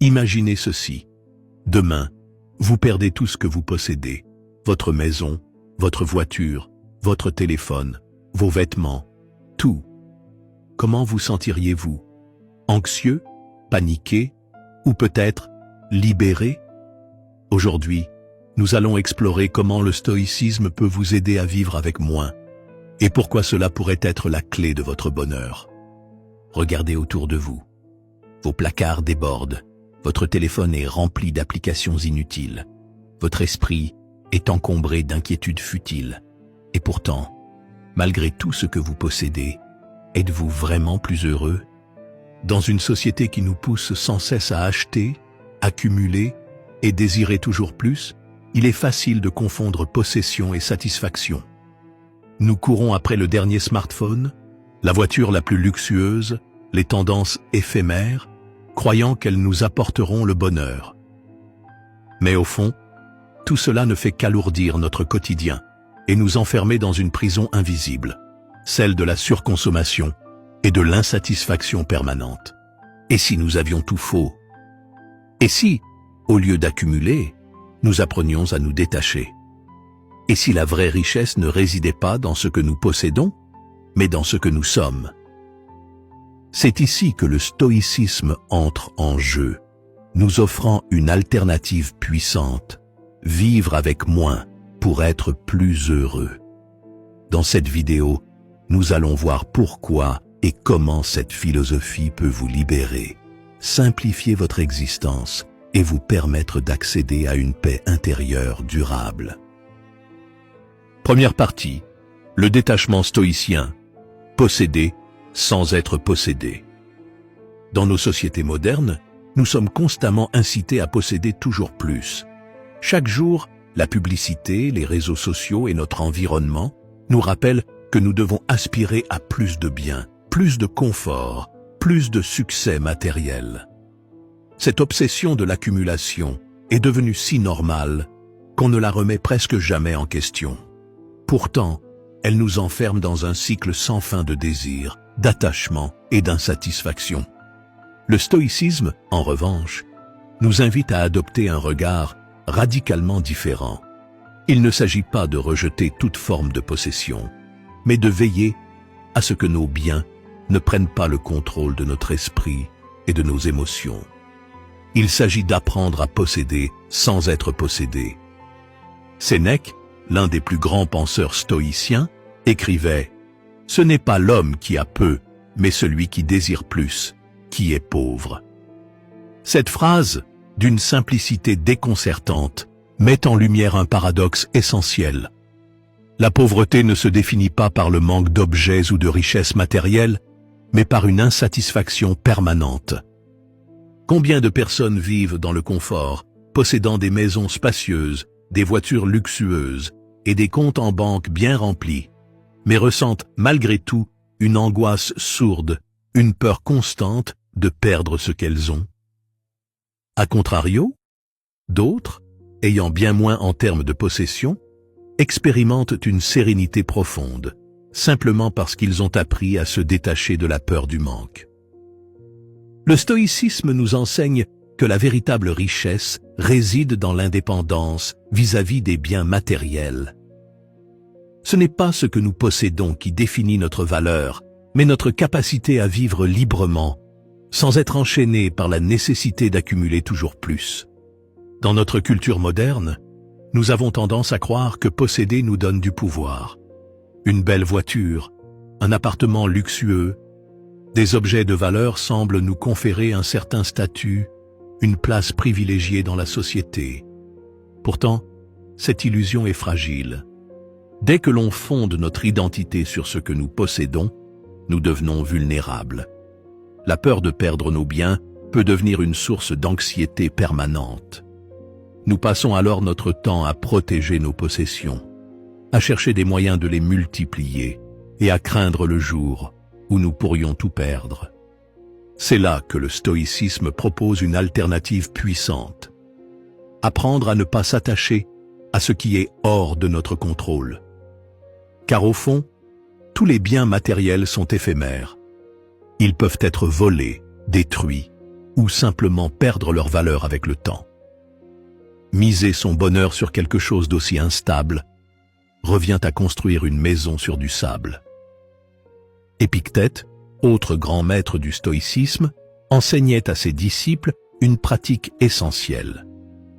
Imaginez ceci. Demain, vous perdez tout ce que vous possédez. Votre maison, votre voiture, votre téléphone, vos vêtements, tout. Comment vous sentiriez-vous? Anxieux? Paniqué? Ou peut-être libéré? Aujourd'hui, nous allons explorer comment le stoïcisme peut vous aider à vivre avec moins et pourquoi cela pourrait être la clé de votre bonheur. Regardez autour de vous. Vos placards débordent, votre téléphone est rempli d'applications inutiles, votre esprit est encombré d'inquiétudes futiles. Et pourtant, malgré tout ce que vous possédez, êtes-vous vraiment plus heureux? Dans une société qui nous pousse sans cesse à acheter, accumuler et désirer toujours plus, il est facile de confondre possession et satisfaction. Nous courons après le dernier smartphone, la voiture la plus luxueuse, les tendances éphémères, croyant qu'elles nous apporteront le bonheur. Mais au fond, tout cela ne fait qu'alourdir notre quotidien et nous enfermer dans une prison invisible, celle de la surconsommation et de l'insatisfaction permanente. Et si nous avions tout faux? Et si, au lieu d'accumuler, nous apprenions à nous détacher? Et si la vraie richesse ne résidait pas dans ce que nous possédons, mais dans ce que nous sommes? C'est ici que le stoïcisme entre en jeu, nous offrant une alternative puissante, vivre avec moins pour être plus heureux. Dans cette vidéo, nous allons voir pourquoi et comment cette philosophie peut vous libérer, simplifier votre existence et vous permettre d'accéder à une paix intérieure durable. Première partie, le détachement stoïcien, posséder sans être possédé. Dans nos sociétés modernes, nous sommes constamment incités à posséder toujours plus. Chaque jour, la publicité, les réseaux sociaux et notre environnement nous rappellent que nous devons aspirer à plus de biens, plus de confort, plus de succès matériel. Cette obsession de l'accumulation est devenue si normale qu'on ne la remet presque jamais en question. Pourtant, elle nous enferme dans un cycle sans fin de désir, d'attachement et d'insatisfaction. Le stoïcisme, en revanche, nous invite à adopter un regard radicalement différent. Il ne s'agit pas de rejeter toute forme de possession, mais de veiller à ce que nos biens ne prennent pas le contrôle de notre esprit et de nos émotions. Il s'agit d'apprendre à posséder sans être possédé. Sénèque, l'un des plus grands penseurs stoïciens, écrivait « Ce n'est pas l'homme qui a peu, mais celui qui désire plus, qui est pauvre. » Cette phrase, d'une simplicité déconcertante, met en lumière un paradoxe essentiel. La pauvreté ne se définit pas par le manque d'objets ou de richesses matérielles, mais par une insatisfaction permanente. Combien de personnes vivent dans le confort, possédant des maisons spacieuses, des voitures luxueuses et des comptes en banque bien remplis, mais ressentent malgré tout une angoisse sourde, une peur constante de perdre ce qu'elles ont? A contrario, d'autres, ayant bien moins en termes de possession, expérimentent une sérénité profonde, simplement parce qu'ils ont appris à se détacher de la peur du manque. Le stoïcisme nous enseigne que la véritable richesse réside dans l'indépendance vis-à-vis des biens matériels. Ce n'est pas ce que nous possédons qui définit notre valeur, mais notre capacité à vivre librement, sans être enchaînés par la nécessité d'accumuler toujours plus. Dans notre culture moderne, nous avons tendance à croire que posséder nous donne du pouvoir. Une belle voiture, un appartement luxueux, des objets de valeur semblent nous conférer un certain statut, une place privilégiée dans la société. Pourtant, cette illusion est fragile. Dès que l'on fonde notre identité sur ce que nous possédons, nous devenons vulnérables. La peur de perdre nos biens peut devenir une source d'anxiété permanente. Nous passons alors notre temps à protéger nos possessions, à chercher des moyens de les multiplier et à craindre le jour où nous pourrions tout perdre. C'est là que le stoïcisme propose une alternative puissante. Apprendre à ne pas s'attacher à ce qui est hors de notre contrôle. Car au fond, tous les biens matériels sont éphémères. Ils peuvent être volés, détruits, ou simplement perdre leur valeur avec le temps. Miser son bonheur sur quelque chose d'aussi instable revient à construire une maison sur du sable. Épictète, autre grand maître du stoïcisme, enseignait à ses disciples une pratique essentielle.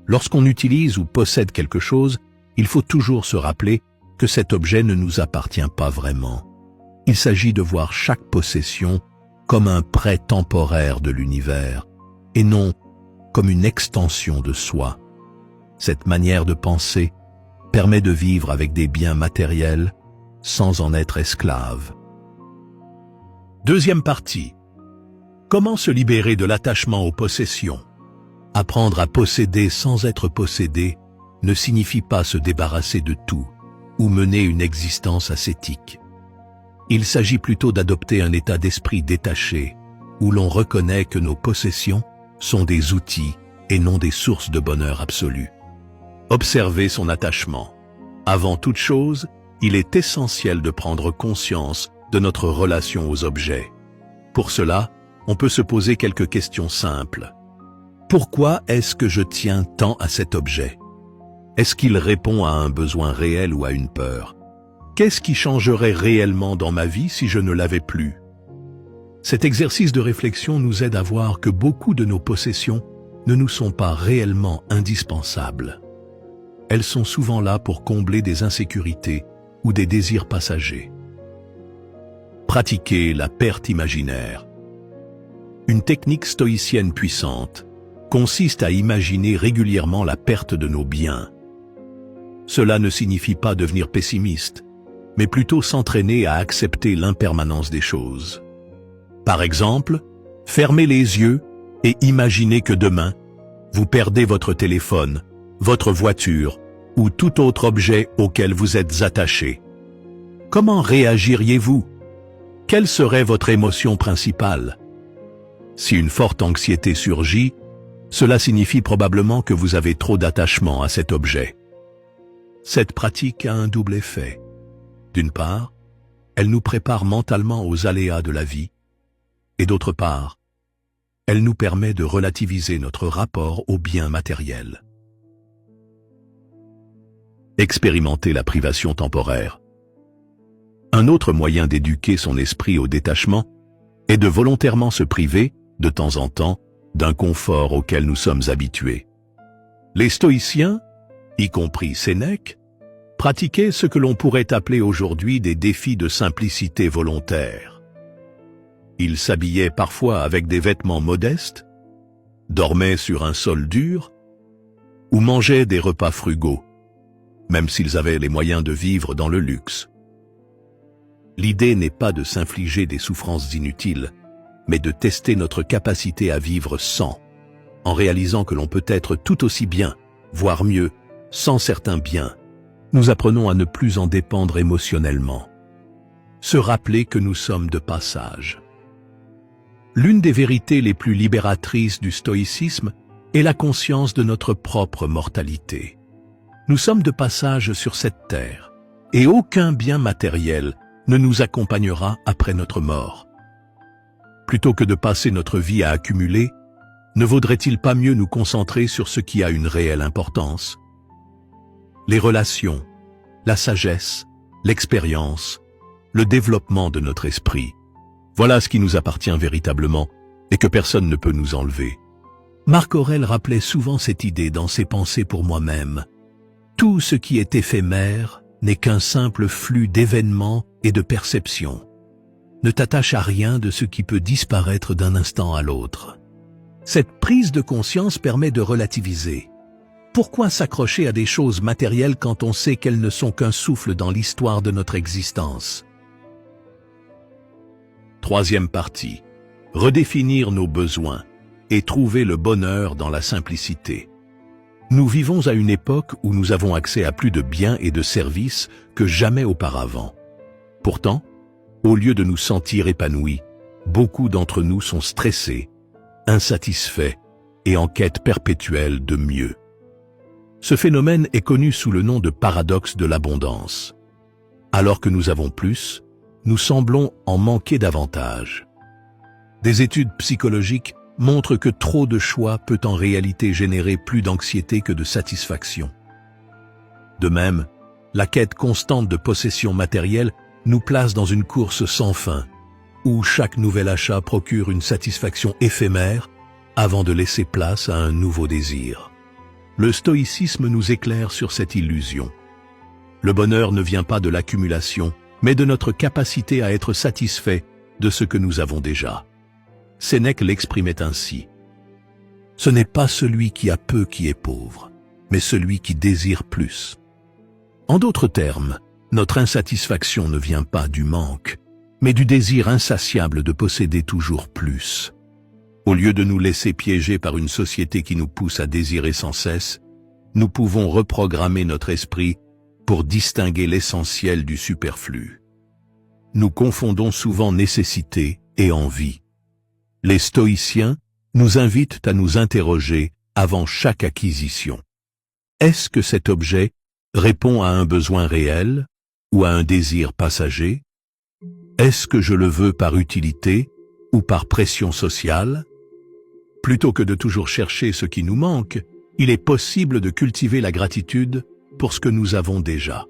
Lorsqu'on utilise ou possède quelque chose, il faut toujours se rappeler que cet objet ne nous appartient pas vraiment. Il s'agit de voir chaque possession comme un prêt temporaire de l'univers, et non comme une extension de soi. Cette manière de penser permet de vivre avec des biens matériels sans en être esclave. Deuxième partie. Comment se libérer de l'attachement aux possessions? Apprendre à posséder sans être possédé ne signifie pas se débarrasser de tout ou mener une existence ascétique. Il s'agit plutôt d'adopter un état d'esprit détaché où l'on reconnaît que nos possessions sont des outils et non des sources de bonheur absolu. Observer son attachement. Avant toute chose, il est essentiel de prendre conscience de notre relation aux objets. Pour cela, on peut se poser quelques questions simples. Pourquoi est-ce que je tiens tant à cet objet? Est-ce qu'il répond à un besoin réel ou à une peur? Qu'est-ce qui changerait réellement dans ma vie si je ne l'avais plus? Cet exercice de réflexion nous aide à voir que beaucoup de nos possessions ne nous sont pas réellement indispensables. Elles sont souvent là pour combler des insécurités ou des désirs passagers. Pratiquer la perte imaginaire. Une technique stoïcienne puissante consiste à imaginer régulièrement la perte de nos biens. Cela ne signifie pas devenir pessimiste, mais plutôt s'entraîner à accepter l'impermanence des choses. Par exemple, fermez les yeux et imaginez que demain, vous perdez votre téléphone, votre voiture ou tout autre objet auquel vous êtes attaché. Comment réagiriez-vous? Quelle serait votre émotion principale? Si une forte anxiété surgit, cela signifie probablement que vous avez trop d'attachement à cet objet. Cette pratique a un double effet. D'une part, elle nous prépare mentalement aux aléas de la vie, et d'autre part, elle nous permet de relativiser notre rapport aux biens matériels. Expérimenter la privation temporaire. Un autre moyen d'éduquer son esprit au détachement est de volontairement se priver, de temps en temps, d'un confort auquel nous sommes habitués. Les stoïciens, y compris Sénèque, pratiquaient ce que l'on pourrait appeler aujourd'hui des défis de simplicité volontaire. Ils s'habillaient parfois avec des vêtements modestes, dormaient sur un sol dur, ou mangeaient des repas frugaux, même s'ils avaient les moyens de vivre dans le luxe. L'idée n'est pas de s'infliger des souffrances inutiles, mais de tester notre capacité à vivre sans, en réalisant que l'on peut être tout aussi bien, voire mieux, sans certains biens. Nous apprenons à ne plus en dépendre émotionnellement. Se rappeler que nous sommes de passage. L'une des vérités les plus libératrices du stoïcisme est la conscience de notre propre mortalité. Nous sommes de passage sur cette terre, et aucun bien matériel ne nous accompagnera après notre mort. Plutôt que de passer notre vie à accumuler, ne vaudrait-il pas mieux nous concentrer sur ce qui a une réelle importance? Les relations, la sagesse, l'expérience, le développement de notre esprit. Voilà ce qui nous appartient véritablement et que personne ne peut nous enlever. Marc Aurèle rappelait souvent cette idée dans ses pensées pour moi-même. Tout ce qui est éphémère n'est qu'un simple flux d'événements et de perceptions. Ne t'attache à rien de ce qui peut disparaître d'un instant à l'autre. Cette prise de conscience permet de relativiser. Pourquoi s'accrocher à des choses matérielles quand on sait qu'elles ne sont qu'un souffle dans l'histoire de notre existence? Troisième partie. Redéfinir nos besoins et trouver le bonheur dans la simplicité. Nous vivons à une époque où nous avons accès à plus de biens et de services que jamais auparavant. Pourtant, au lieu de nous sentir épanouis, beaucoup d'entre nous sont stressés, insatisfaits et en quête perpétuelle de mieux. Ce phénomène est connu sous le nom de paradoxe de l'abondance. Alors que nous avons plus, nous semblons en manquer davantage. Des études psychologiques montrent que trop de choix peut en réalité générer plus d'anxiété que de satisfaction. De même, la quête constante de possessions matérielles nous place dans une course sans fin, où chaque nouvel achat procure une satisfaction éphémère avant de laisser place à un nouveau désir. Le stoïcisme nous éclaire sur cette illusion. Le bonheur ne vient pas de l'accumulation, mais de notre capacité à être satisfait de ce que nous avons déjà. Sénèque l'exprimait ainsi. « Ce n'est pas celui qui a peu qui est pauvre, mais celui qui désire plus. » En d'autres termes, notre insatisfaction ne vient pas du manque, mais du désir insatiable de posséder toujours plus. Au lieu de nous laisser piéger par une société qui nous pousse à désirer sans cesse, nous pouvons reprogrammer notre esprit pour distinguer l'essentiel du superflu. Nous confondons souvent nécessité et envie. Les stoïciens nous invitent à nous interroger avant chaque acquisition. Est-ce que cet objet répond à un besoin réel ou à un désir passager? Est-ce que je le veux par utilité ou par pression sociale? Plutôt que de toujours chercher ce qui nous manque, il est possible de cultiver la gratitude pour ce que nous avons déjà.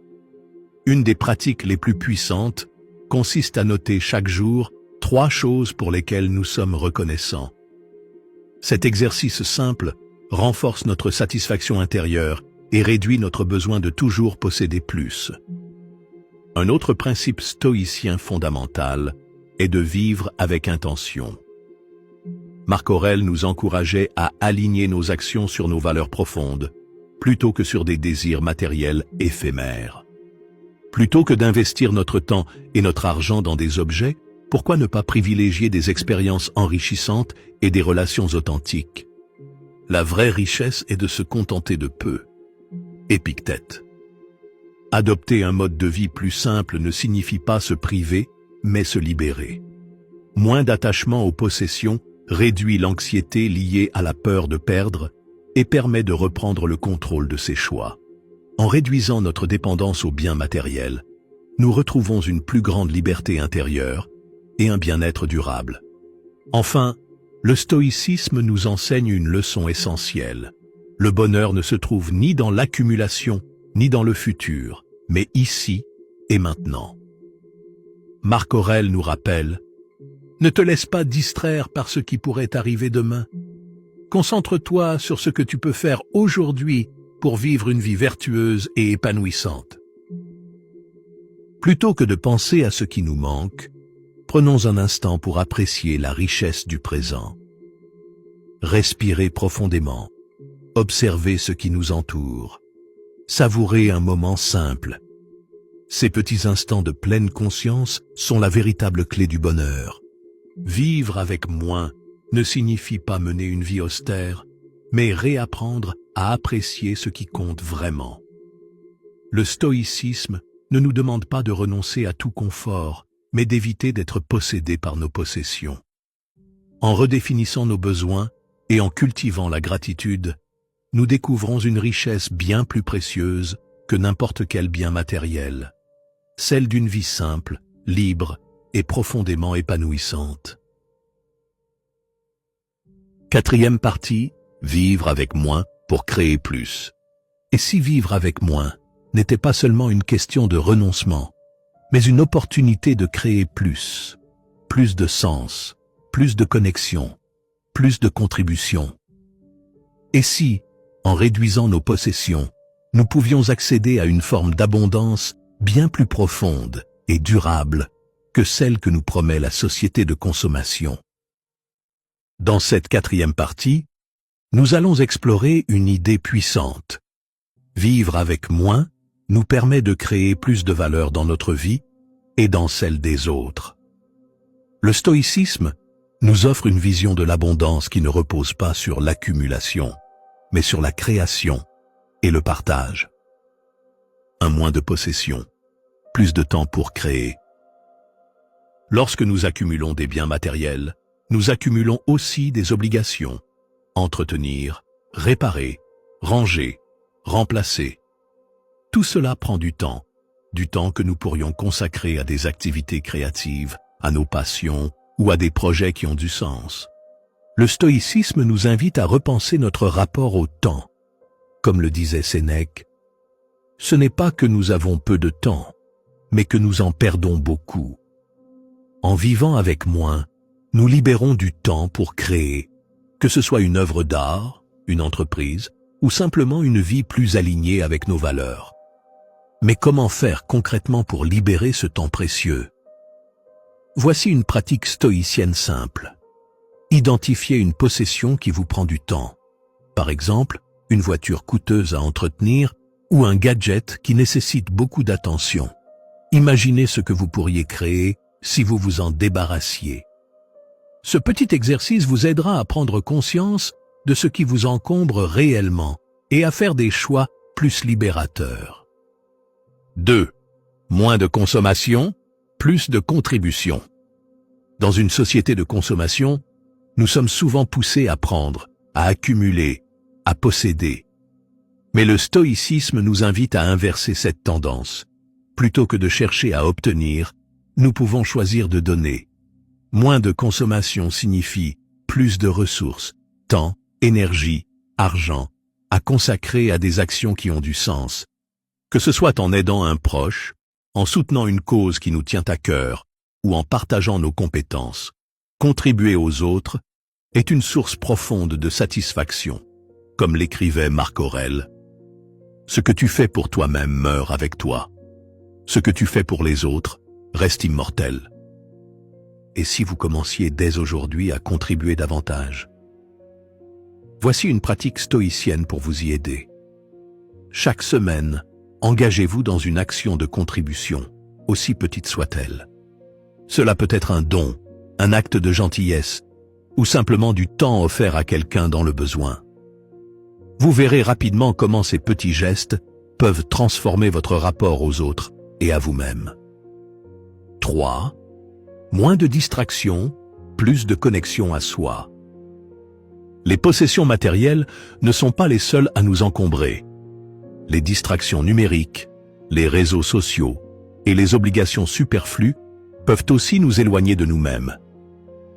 Une des pratiques les plus puissantes consiste à noter chaque jour 3 choses pour lesquelles nous sommes reconnaissants. Cet exercice simple renforce notre satisfaction intérieure et réduit notre besoin de toujours posséder plus. Un autre principe stoïcien fondamental est de vivre avec intention. Marc Aurèle nous encourageait à aligner nos actions sur nos valeurs profondes, plutôt que sur des désirs matériels éphémères. Plutôt que d'investir notre temps et notre argent dans des objets, pourquoi ne pas privilégier des expériences enrichissantes et des relations authentiques? La vraie richesse est de se contenter de peu. Épictète. Adopter un mode de vie plus simple ne signifie pas se priver, mais se libérer. Moins d'attachement aux possessions réduit l'anxiété liée à la peur de perdre et permet de reprendre le contrôle de ses choix. En réduisant notre dépendance aux biens matériels, nous retrouvons une plus grande liberté intérieure et un bien-être durable. Enfin, le stoïcisme nous enseigne une leçon essentielle. Le bonheur ne se trouve ni dans l'accumulation, ni dans le futur, mais ici et maintenant. Marc Aurèle nous rappelle: ne te laisse pas distraire par ce qui pourrait arriver demain. Concentre-toi sur ce que tu peux faire aujourd'hui pour vivre une vie vertueuse et épanouissante. Plutôt que de penser à ce qui nous manque, prenons un instant pour apprécier la richesse du présent. Respirez profondément, observez ce qui nous entoure, savourez un moment simple. Ces petits instants de pleine conscience sont la véritable clé du bonheur. Vivre avec moins ne signifie pas mener une vie austère, mais réapprendre à apprécier ce qui compte vraiment. Le stoïcisme ne nous demande pas de renoncer à tout confort, mais d'éviter d'être possédés par nos possessions. En redéfinissant nos besoins et en cultivant la gratitude, nous découvrons une richesse bien plus précieuse que n'importe quel bien matériel, celle d'une vie simple, libre et profondément épanouissante. 4e partie, vivre avec moins pour créer plus. Et si vivre avec moins n'était pas seulement une question de renoncement, mais une opportunité de créer plus de sens, plus de connexion, plus de contribution. Et si, en réduisant nos possessions, nous pouvions accéder à une forme d'abondance bien plus profonde et durable que celle que nous promet la société de consommation. Dans cette 4e partie, nous allons explorer une idée puissante. Vivre avec moins nous permet de créer plus de valeur dans notre vie et dans celle des autres. Le stoïcisme nous offre une vision de l'abondance qui ne repose pas sur l'accumulation, mais sur la création et le partage. Un moins de possession, plus de temps pour créer. Lorsque nous accumulons des biens matériels, nous accumulons aussi des obligations. Entretenir, réparer, ranger, remplacer. Tout cela prend du temps que nous pourrions consacrer à des activités créatives, à nos passions ou à des projets qui ont du sens. Le stoïcisme nous invite à repenser notre rapport au temps. Comme le disait Sénèque, ce n'est pas que nous avons peu de temps, mais que nous en perdons beaucoup. En vivant avec moins, nous libérons du temps pour créer, que ce soit une œuvre d'art, une entreprise, ou simplement une vie plus alignée avec nos valeurs. Mais comment faire concrètement pour libérer ce temps précieux? Voici une pratique stoïcienne simple. Identifiez une possession qui vous prend du temps. Par exemple, une voiture coûteuse à entretenir ou un gadget qui nécessite beaucoup d'attention. Imaginez ce que vous pourriez créer si vous vous en débarrassiez. Ce petit exercice vous aidera à prendre conscience de ce qui vous encombre réellement et à faire des choix plus libérateurs. 2. Moins de consommation, plus de contribution. Dans une société de consommation, nous sommes souvent poussés à prendre, à accumuler, à posséder. Mais le stoïcisme nous invite à inverser cette tendance. Plutôt que de chercher à obtenir, nous pouvons choisir de donner. Moins de consommation signifie plus de ressources, temps, énergie, argent, à consacrer à des actions qui ont du sens. Que ce soit en aidant un proche, en soutenant une cause qui nous tient à cœur, ou en partageant nos compétences, contribuer aux autres est une source profonde de satisfaction. Comme l'écrivait Marc Aurèle, « Ce que tu fais pour toi-même meurt avec toi. Ce que tu fais pour les autres reste immortel. » Et si vous commenciez dès aujourd'hui à contribuer davantage? Voici une pratique stoïcienne pour vous y aider. Chaque semaine, engagez-vous dans une action de contribution, aussi petite soit-elle. Cela peut être un don, un acte de gentillesse, ou simplement du temps offert à quelqu'un dans le besoin. Vous verrez rapidement comment ces petits gestes peuvent transformer votre rapport aux autres et à vous-même. 3. Moins de distractions, plus de connexion à soi. Les possessions matérielles ne sont pas les seules à nous encombrer. Les distractions numériques, les réseaux sociaux et les obligations superflues peuvent aussi nous éloigner de nous-mêmes.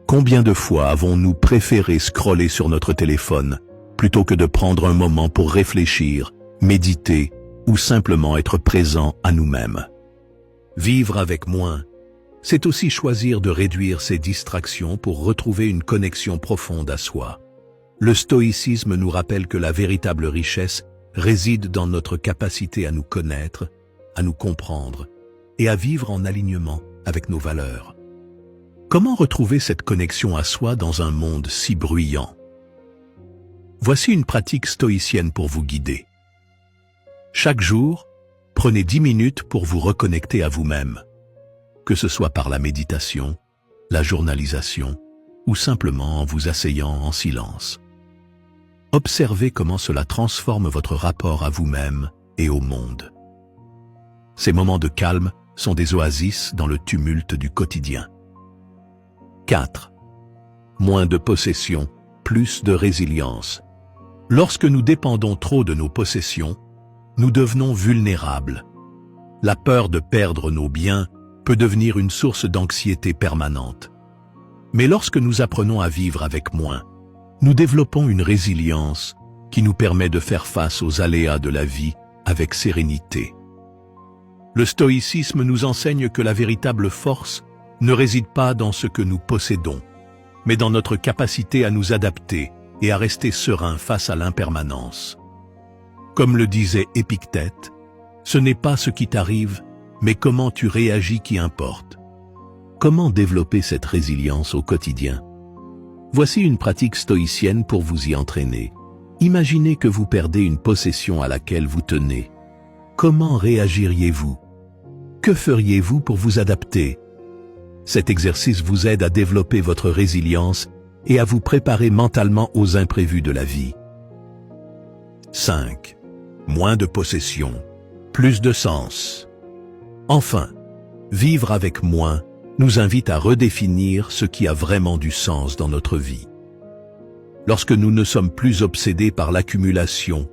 Combien de fois avons-nous préféré scroller sur notre téléphone plutôt que de prendre un moment pour réfléchir, méditer ou simplement être présent à nous-mêmes? Vivre avec moins, c'est aussi choisir de réduire ces distractions pour retrouver une connexion profonde à soi. Le stoïcisme nous rappelle que la véritable richesse réside dans notre capacité à nous connaître, à nous comprendre et à vivre en alignement avec nos valeurs. Comment retrouver cette connexion à soi dans un monde si bruyant? Voici une pratique stoïcienne pour vous guider. Chaque jour, prenez 10 minutes pour vous reconnecter à vous-même, que ce soit par la méditation, la journalisation ou simplement en vous asseyant en silence. Observez comment cela transforme votre rapport à vous-même et au monde. Ces moments de calme sont des oasis dans le tumulte du quotidien. 4. Moins de possessions, plus de résilience. Lorsque nous dépendons trop de nos possessions, nous devenons vulnérables. La peur de perdre nos biens peut devenir une source d'anxiété permanente. Mais lorsque nous apprenons à vivre avec moins, nous développons une résilience qui nous permet de faire face aux aléas de la vie avec sérénité. Le stoïcisme nous enseigne que la véritable force ne réside pas dans ce que nous possédons, mais dans notre capacité à nous adapter et à rester sereins face à l'impermanence. Comme le disait Épictète, ce n'est pas ce qui t'arrive, mais comment tu réagis qui importe. Comment développer cette résilience au quotidien? Voici une pratique stoïcienne pour vous y entraîner. Imaginez que vous perdez une possession à laquelle vous tenez. Comment réagiriez-vous? Que feriez-vous pour vous adapter? Cet exercice vous aide à développer votre résilience et à vous préparer mentalement aux imprévus de la vie. 5. Moins de possessions, plus de sens. Enfin, vivre avec moins nous invite à redéfinir ce qui a vraiment du sens dans notre vie. Lorsque nous ne sommes plus obsédés par l'accumulation,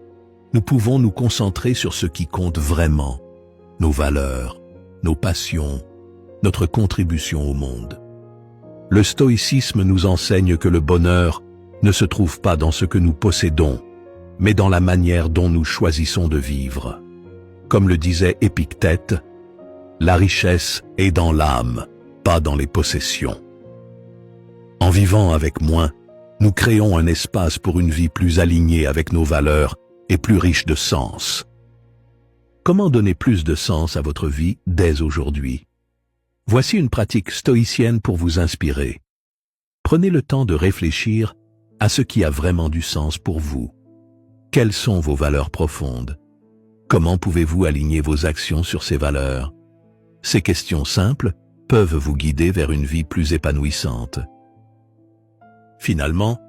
nous pouvons nous concentrer sur ce qui compte vraiment, nos valeurs, nos passions, notre contribution au monde. Le stoïcisme nous enseigne que le bonheur ne se trouve pas dans ce que nous possédons, mais dans la manière dont nous choisissons de vivre. Comme le disait Épictète, la richesse est dans l'âme, pas dans les possessions. En vivant avec moins, nous créons un espace pour une vie plus alignée avec nos valeurs et plus riche de sens. Comment donner plus de sens à votre vie dès aujourd'hui? Voici une pratique stoïcienne pour vous inspirer. Prenez le temps de réfléchir à ce qui a vraiment du sens pour vous. Quelles sont vos valeurs profondes? Comment pouvez-vous aligner vos actions sur ces valeurs? Ces questions simples peuvent vous guider vers une vie plus épanouissante. Finalement,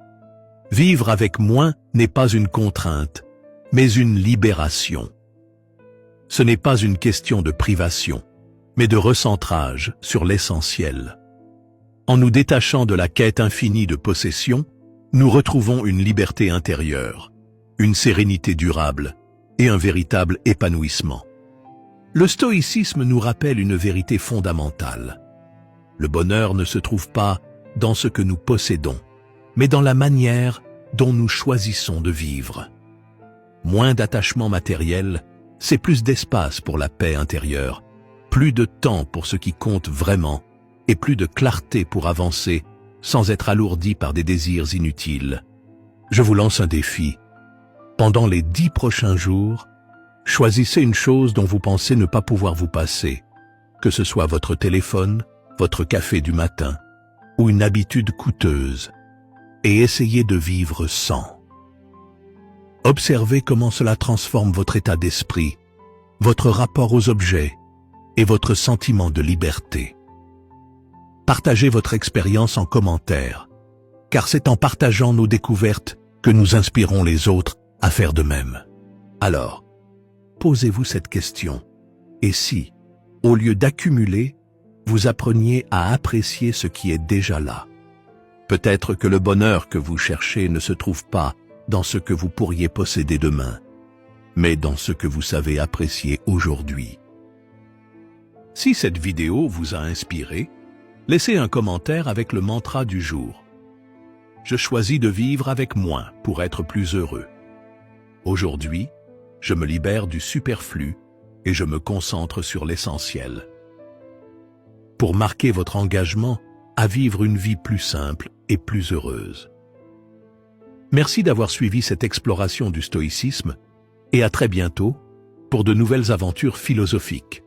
vivre avec moins n'est pas une contrainte, mais une libération. Ce n'est pas une question de privation, mais de recentrage sur l'essentiel. En nous détachant de la quête infinie de possession, nous retrouvons une liberté intérieure, une sérénité durable et un véritable épanouissement. Le stoïcisme nous rappelle une vérité fondamentale. Le bonheur ne se trouve pas dans ce que nous possédons, mais dans la manière dont nous choisissons de vivre. Moins d'attachement matériel, c'est plus d'espace pour la paix intérieure, plus de temps pour ce qui compte vraiment et plus de clarté pour avancer sans être alourdi par des désirs inutiles. Je vous lance un défi. Pendant les 10 prochains jours, choisissez une chose dont vous pensez ne pas pouvoir vous passer, que ce soit votre téléphone, votre café du matin ou une habitude coûteuse, et essayez de vivre sans. Observez comment cela transforme votre état d'esprit, votre rapport aux objets et votre sentiment de liberté. Partagez votre expérience en commentaire, car c'est en partageant nos découvertes que nous inspirons les autres à faire de même. Alors, posez-vous cette question. Et si, au lieu d'accumuler, vous appreniez à apprécier ce qui est déjà là? Peut-être que le bonheur que vous cherchez ne se trouve pas dans ce que vous pourriez posséder demain, mais dans ce que vous savez apprécier aujourd'hui. Si cette vidéo vous a inspiré, laissez un commentaire avec le mantra du jour. Je choisis de vivre avec moins pour être plus heureux. Aujourd'hui, je me libère du superflu et je me concentre sur l'essentiel. Pour marquer votre engagement à vivre une vie plus simple et plus heureuse. Merci d'avoir suivi cette exploration du stoïcisme et à très bientôt pour de nouvelles aventures philosophiques.